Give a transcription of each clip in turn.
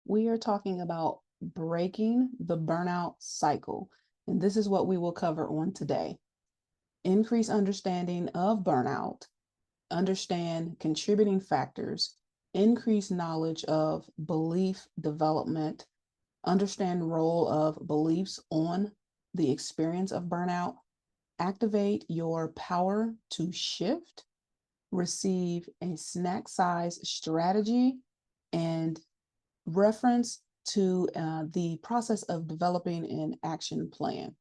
we are talking about breaking the burnout cycle. And this is what we will cover on today. Increase understanding of burnout, understand contributing factors, increase knowledge of belief development, understand role of beliefs on the experience of burnout, activate your power to shift, receive a snack size strategy, and reference to the process of developing an action plan.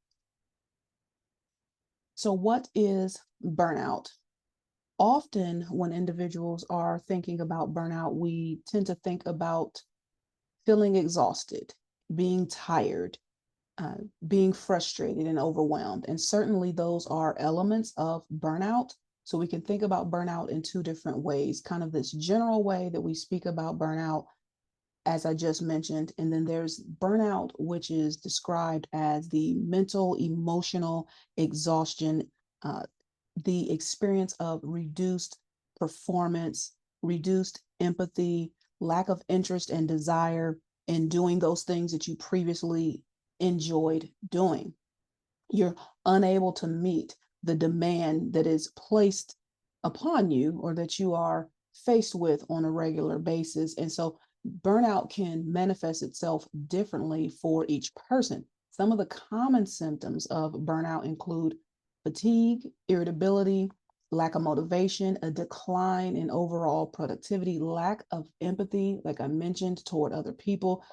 So, what is burnout? Often, when individuals are thinking about burnout, we tend to think about feeling exhausted, being tired, being frustrated and overwhelmed. And certainly, those are elements of burnout. So, we can think about burnout in two different ways, kind of this general way that we speak about burnout as I just mentioned. And then there's burnout, which is described as the mental, emotional exhaustion, uh, the experience of reduced performance, reduced empathy, lack of interest and desire in doing those things that you previously enjoyed doing. You're unable to meet the demand that is placed upon you or that you are faced with on a regular basis. And so burnout can manifest itself differently for each person. Some of the common symptoms of burnout include fatigue, irritability, lack of motivation, a decline in overall productivity, lack of empathy, like I mentioned, toward other people.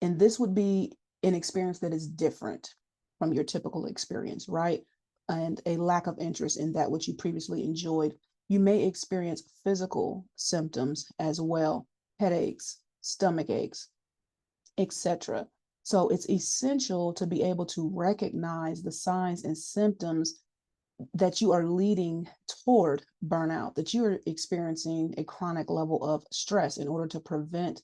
And this would be an experience that is different from your typical experience, right? And a lack of interest in that which you previously enjoyed. You may experience physical symptoms as well, headaches, stomach aches, etc. So it's essential to be able to recognize the signs and symptoms that you are leading toward burnout, that you are experiencing a chronic level of stress in order to prevent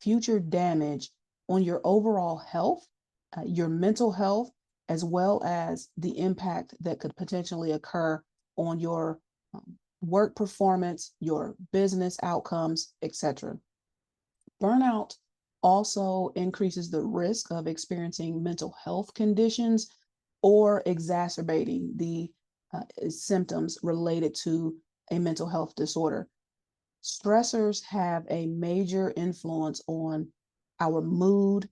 future damage on your overall health, your mental health, as well as the impact that could potentially occur on your work performance, your business outcomes, etc. Burnout also increases the risk of experiencing mental health conditions or exacerbating the symptoms related to a mental health disorder. Stressors have a major influence on our mood,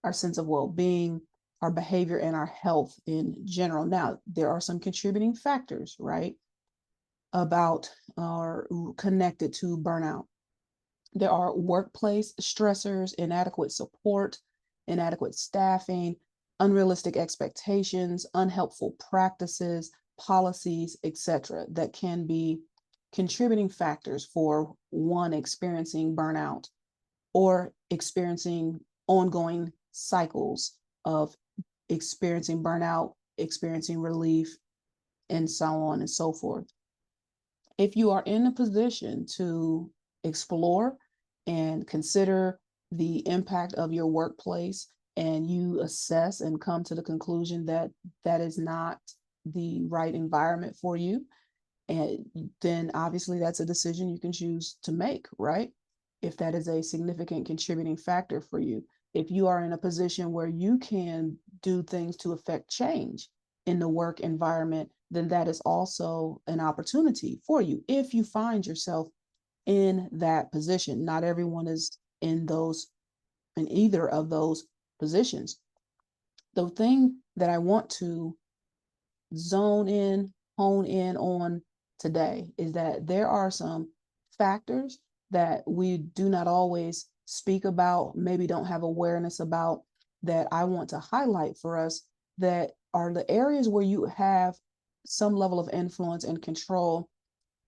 our sense of well being, our behavior, and our health in general. Now, there are some contributing factors, right, about or connected to burnout. There are workplace stressors, inadequate support, inadequate staffing, unrealistic expectations, unhelpful practices, policies, etc., that can be contributing factors for one experiencing burnout or experiencing ongoing cycles of experiencing burnout, experiencing relief, and so on and so forth. If you are in a position to explore and consider the impact of your workplace and you assess and come to the conclusion that that is not the right environment for you, and then obviously that's a decision you can choose to make, right? If that is a significant contributing factor for you. If you are in a position where you can do things to affect change in the work environment, then that is also an opportunity for you if you find yourself in that position. Not everyone is in either of those positions. The thing that I want to zone in, hone in on today is that there are some factors that we do not always speak about, maybe don't have awareness about, that I want to highlight for us, that are the areas where you have some level of influence and control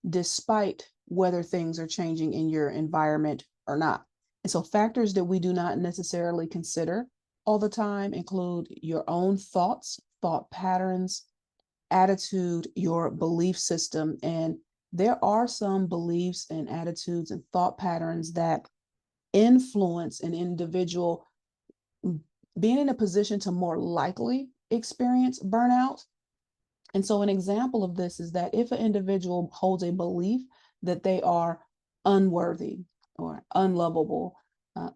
despite whether things are changing in your environment or not. And so factors that we do not necessarily consider all the time include your own thoughts, thought patterns, attitude, your belief system. And there are some beliefs and attitudes and thought patterns that influence an individual being in a position to more likely experience burnout. And so, an example of this is that if an individual holds a belief that they are unworthy or unlovable,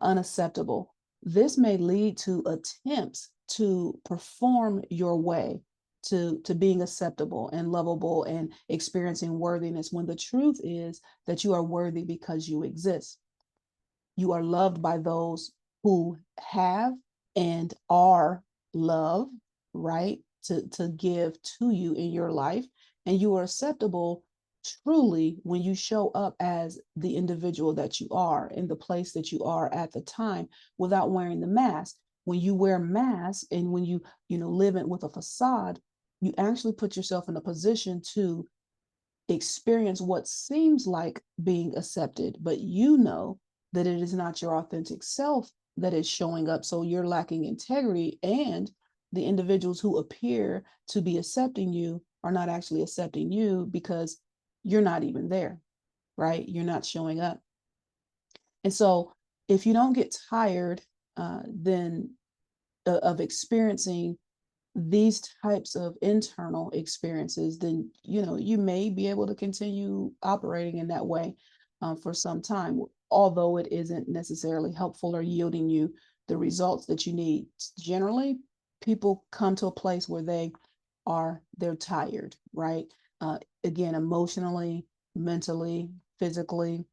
unacceptable. This may lead to attempts to perform your way to being acceptable and lovable and experiencing worthiness, when the truth is that you are worthy because you exist. You are loved by those who have and are love, right? To give to you in your life. And you are acceptable truly when you show up as the individual that you are in the place that you are at the time without wearing the mask. When you wear masks and when you live in with a facade, you actually put yourself in a position to experience what seems like being accepted, but you know that it is not your authentic self that is showing up. So you're lacking integrity, and the individuals who appear to be accepting you are not actually accepting you because you're not even there, right? You're not showing up. And so if you don't get tired, then of experiencing these types of internal experiences, then you may be able to continue operating in that way for some time, although it isn't necessarily helpful or yielding you the results that you need. Generally, people come to a place where they're tired, right? Again, emotionally, mentally, physically,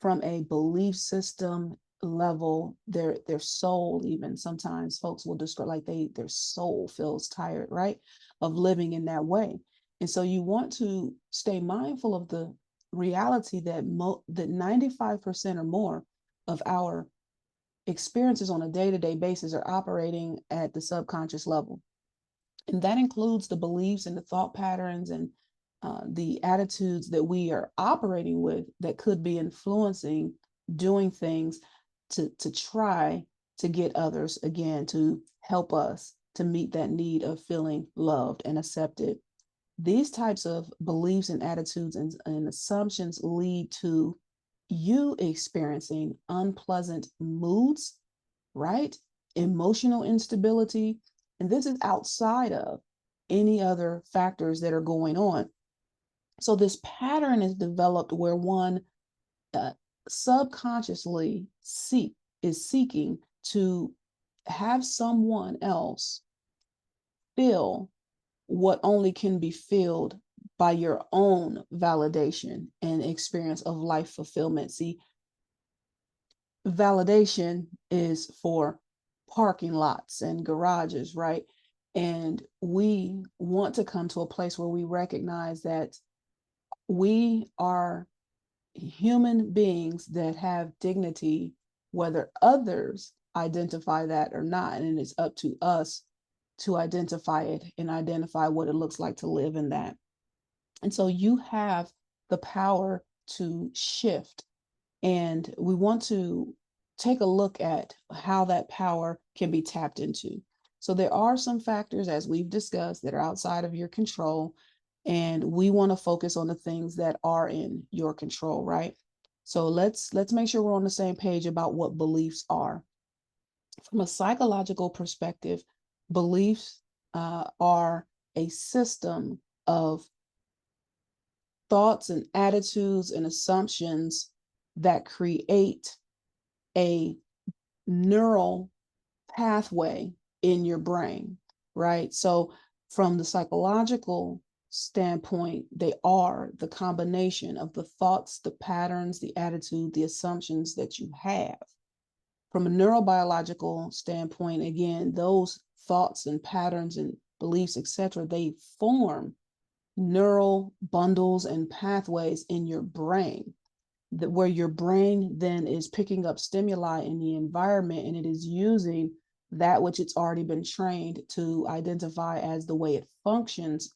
from a belief system level, their soul, even sometimes folks will describe like their soul feels tired, right, of living in that way. And so you want to stay mindful of the reality that that 95% or more of our experiences on a day-to-day basis are operating at the subconscious level. And that includes the beliefs and the thought patterns and the attitudes that we are operating with that could be influencing doing things to try to get others, again, to help us to meet that need of feeling loved and accepted. These types of beliefs and attitudes and assumptions lead to you experiencing unpleasant moods, right? Emotional instability. And this is outside of any other factors that are going on. So this pattern is developed where one uh, subconsciously is seeking to have someone else feel what only can be filled by your own validation and experience of life fulfillment. See, validation is for parking lots and garages, right? And we want to come to a place where we recognize that we are human beings that have dignity, whether others identify that or not. And it's up to us to identify it and identify what it looks like to live in that. And so you have the power to shift. And we want to take a look at how that power can be tapped into. So there are some factors, as we've discussed, that are outside of your control. And we want to focus on the things that are in your control, right? So let's make sure we're on the same page about what beliefs are. From a psychological perspective, beliefs are a system of thoughts and attitudes and assumptions that create a neural pathway in your brain, right? So, from the psychological standpoint, they are the combination of the thoughts, the patterns, the attitude, the assumptions that you have. From a neurobiological standpoint, again, those thoughts and patterns and beliefs, etc., they form neural bundles and pathways in your brain, that where your brain then is picking up stimuli in the environment, and it is using that which it's already been trained to identify as the way it functions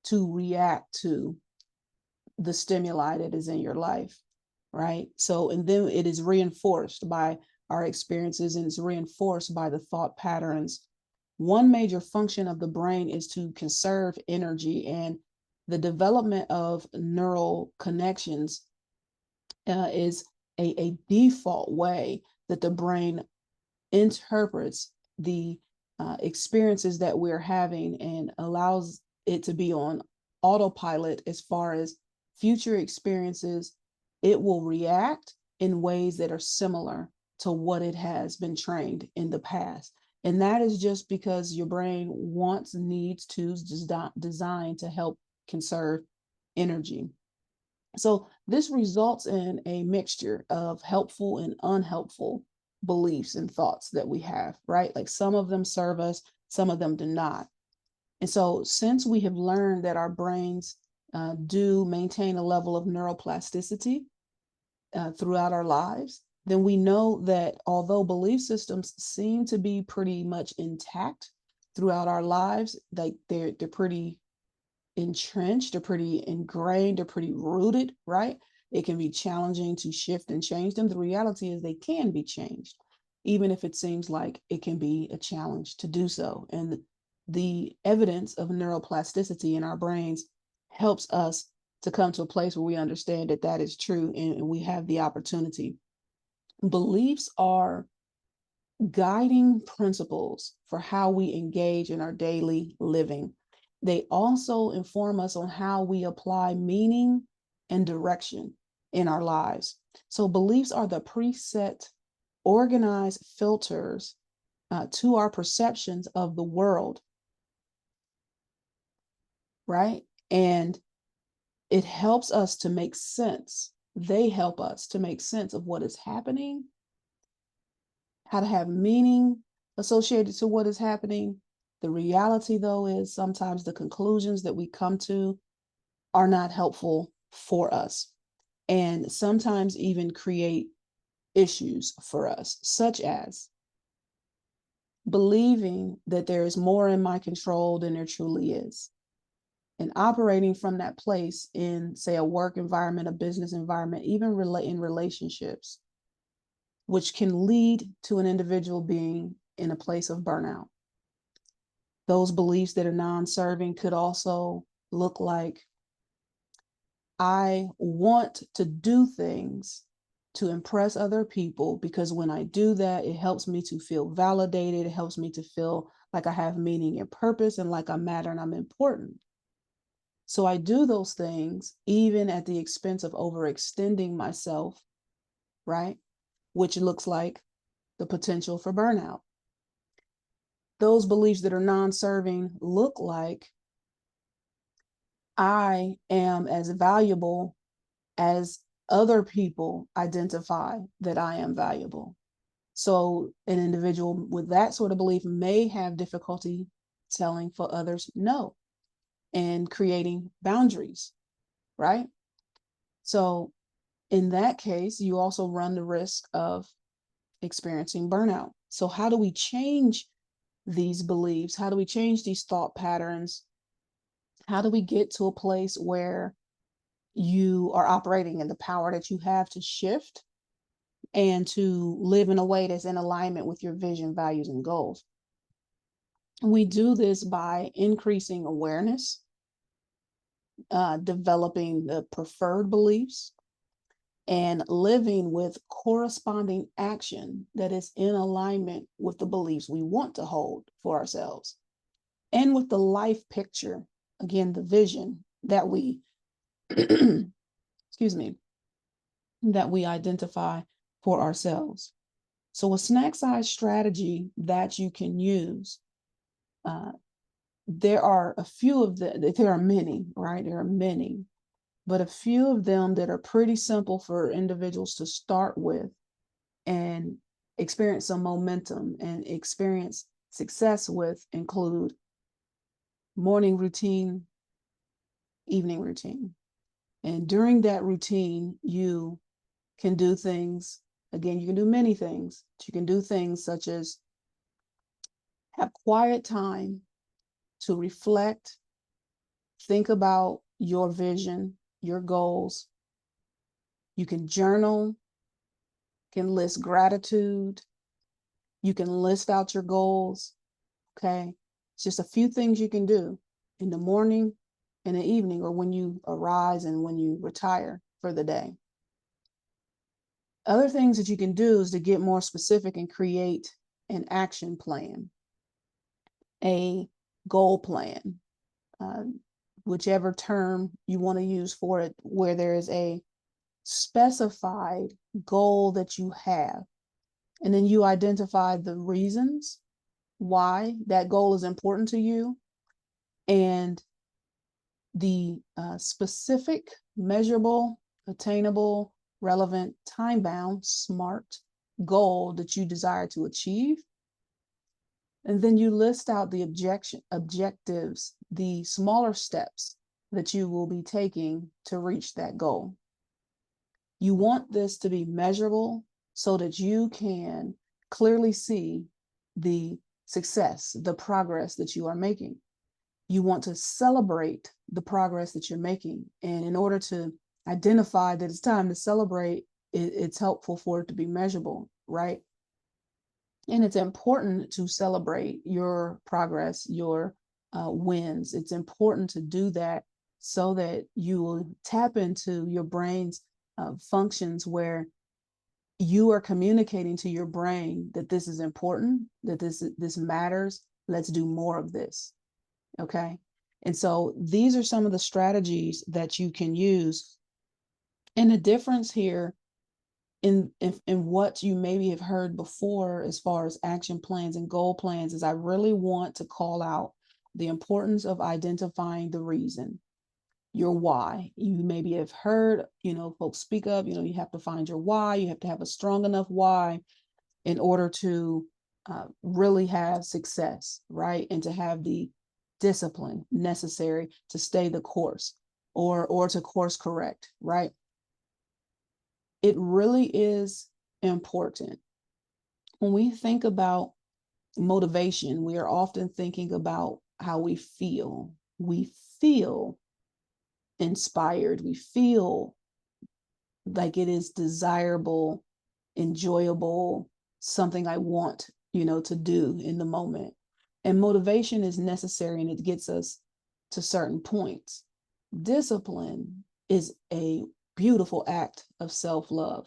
to react to the stimuli that is in your life, right? So, and then it is reinforced by our experiences, and it's reinforced by the thought patterns. One major function of the brain is to conserve energy, and the development of neural connections is a default way that the brain interprets the experiences that we're having and allows it to be on autopilot as far as future experiences. It will react in ways that are similar to what it has been trained in the past. And that is just because your brain wants, needs to, designed to help conserve energy. So this results in a mixture of helpful and unhelpful beliefs and thoughts that we have, right? Like some of them serve us, some of them do not. And so since we have learned that our brains do maintain a level of neuroplasticity throughout our lives, then we know that although belief systems seem to be pretty much intact throughout our lives, like they're pretty entrenched, they're pretty ingrained, they're pretty rooted, right? It can be challenging to shift and change them. The reality is they can be changed, even if it seems like it can be a challenge to do so. And the evidence of neuroplasticity in our brains helps us to come to a place where we understand that that is true and we have the opportunity. Beliefs are guiding principles for how we engage in our daily living. They also inform us on how we apply meaning and direction in our lives. So beliefs are the preset, organized filters to our perceptions of the world, right? And it helps us to make sense. They help us to make sense of what is happening, how to have meaning associated to what is happening. The reality, though, is sometimes the conclusions that we come to are not helpful for us and sometimes even create issues for us, such as believing that there is more in my control than there truly is. And operating from that place in, say, a work environment, a business environment, even in relationships, which can lead to an individual being in a place of burnout. Those beliefs that are non-serving could also look like, I want to do things to impress other people because when I do that, it helps me to feel validated. It helps me to feel like I have meaning and purpose and like I matter and I'm important. So I do those things even at the expense of overextending myself, right? Which looks like the potential for burnout. Those beliefs that are non-serving look like, I am as valuable as other people identify that I am valuable. So an individual with that sort of belief may have difficulty telling for others no and creating boundaries, right? So in that case, you also run the risk of experiencing burnout. So how do we change these beliefs? How do we change these thought patterns? How do we get to a place where you are operating in the power that you have to shift and to live in a way that's in alignment with your vision, values, and goals? We do this by increasing awareness, developing the preferred beliefs, and living with corresponding action that is in alignment with the beliefs we want to hold for ourselves and with the life picture, again, the vision that we, excuse me, that we identify for ourselves. So a snack size strategy that you can use, there are a few of them, there are many, right? There are many, but a few of them that are pretty simple for individuals to start with and experience some momentum and experience success with include morning routine, evening routine. And during that routine, you can do things, again, you can do many things. You can do things such as have quiet time to reflect, think about your vision, your goals. You can journal, can list gratitude, you can list out your goals, okay? It's just a few things you can do in the morning, in the evening, or when you arise and when you retire for the day. Other things that you can do is to get more specific and create an action plan, a goal plan, whichever term you want to use for it, where there is a specified goal that you have And then you identify the reasons why that goal is important to you and the specific, measurable, attainable, relevant, time-bound, SMART goal that you desire to achieve. And then you list out the objectives, the smaller steps that you will be taking to reach that goal. You want this to be measurable so that you can clearly see the success, the progress that you are making. You want to celebrate the progress that you're making. And in order to identify that it's time to celebrate, it's helpful for it to be measurable, right? And it's important to celebrate your progress, your wins. It's important to do that so that you will tap into your brain's functions where you are communicating to your brain that this is important, that this matters. Let's do more of this. Okay. And so these are some of the strategies that you can use. And the difference here in what you maybe have heard before as far as action plans and goal plans is I really want to call out the importance of identifying the reason, your why. You maybe have heard, folks speak of, you have to find your why. You have to have a strong enough why in order to really have success, right? And to have the discipline necessary to stay the course or to course correct, right? It really is important. When we think about motivation, we are often thinking about how we feel. We feel inspired. We feel like it is desirable, enjoyable, something I want, to do in the moment. And motivation is necessary and it gets us to certain points. Discipline is a beautiful act of self-love.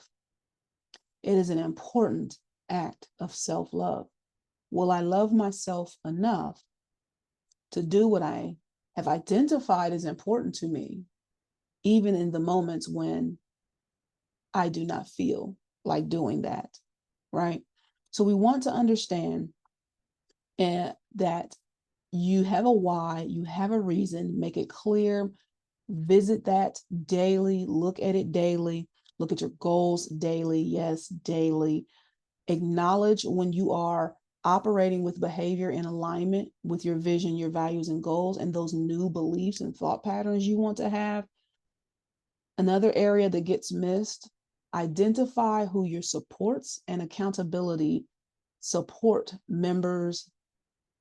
It is an important act of self-love. Will I love myself enough to do what I have identified as important to me, even in the moments when I do not feel like doing that, right? So we want to understand that you have a why, you have a reason, make it clear, visit that daily, look at it daily, look at your goals daily, yes, daily. Acknowledge when you are operating with behavior in alignment with your vision, your values and goals, and those new beliefs and thought patterns you want to have. Another area that gets missed, identify who your supports and accountability support members,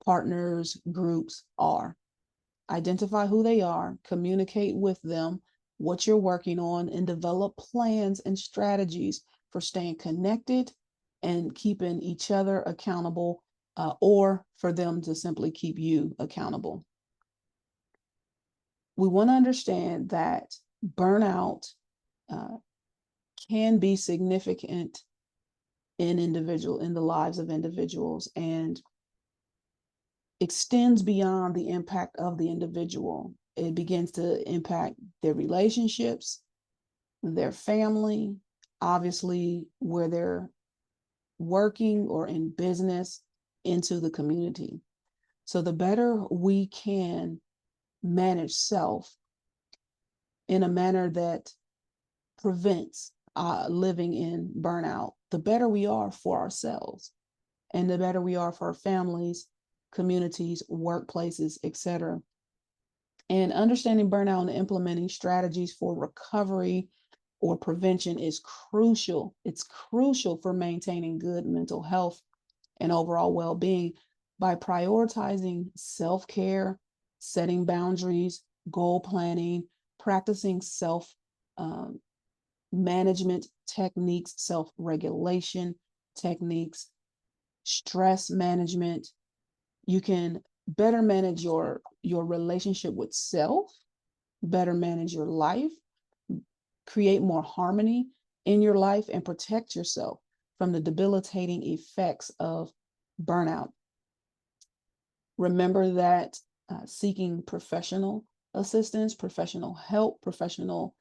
partners, groups are. Identify who they are, communicate with them, what you're working on, and develop plans and strategies for staying connected and keeping each other accountable, or for them to simply keep you accountable. We want to understand that burnout can be significant in the lives of individuals and extends beyond the impact of the individual. It begins to impact their relationships, their family, obviously where they're working or in business, into the community. So the better we can manage self in a manner that prevents living in burnout, the better we are for ourselves and the better we are for our families, communities, workplaces, etc. And understanding burnout and implementing strategies for recovery or prevention is crucial. It's crucial for maintaining good mental health and overall well-being by prioritizing self-care, setting boundaries, goal planning, practicing self-management techniques, self-regulation techniques, stress management. You can better manage your relationship with self, better manage your life, create more harmony in your life, and protect yourself from the debilitating effects of burnout. Remember that seeking professional assistance, professional help, professional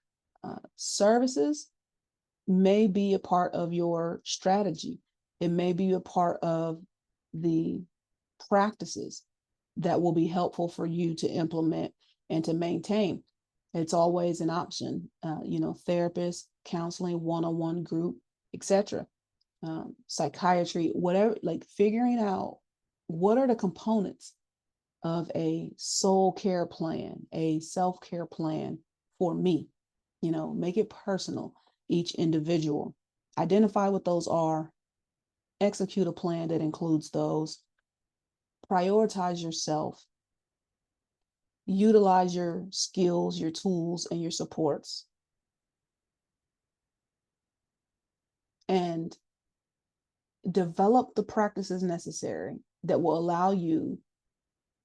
services may be a part of your strategy. It may be a part of the practices that will be helpful for you to implement and to maintain. It's always an option, therapist, counseling, one-on-one group, etc. Psychiatry, whatever, like figuring out what are the components of a soul care plan, a self-care plan for me. Make it personal, each individual. Identify what those are, execute a plan that includes those, prioritize yourself, utilize your skills, your tools, and your supports, and develop the practices necessary that will allow you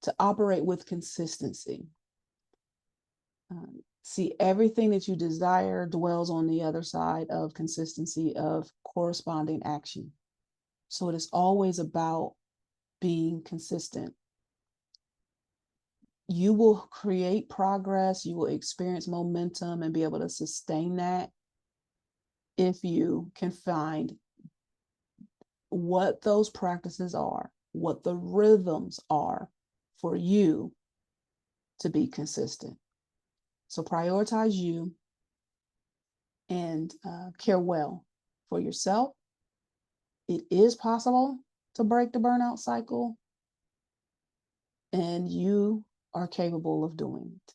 to operate with consistency. See, everything that you desire dwells on the other side of consistency, of corresponding action. So it is always about being consistent. You will create progress, you will experience momentum and be able to sustain that if you can find what those practices are, what the rhythms are for you to be consistent. So prioritize you and care well for yourself. It is possible to break the burnout cycle, and you are capable of doing it.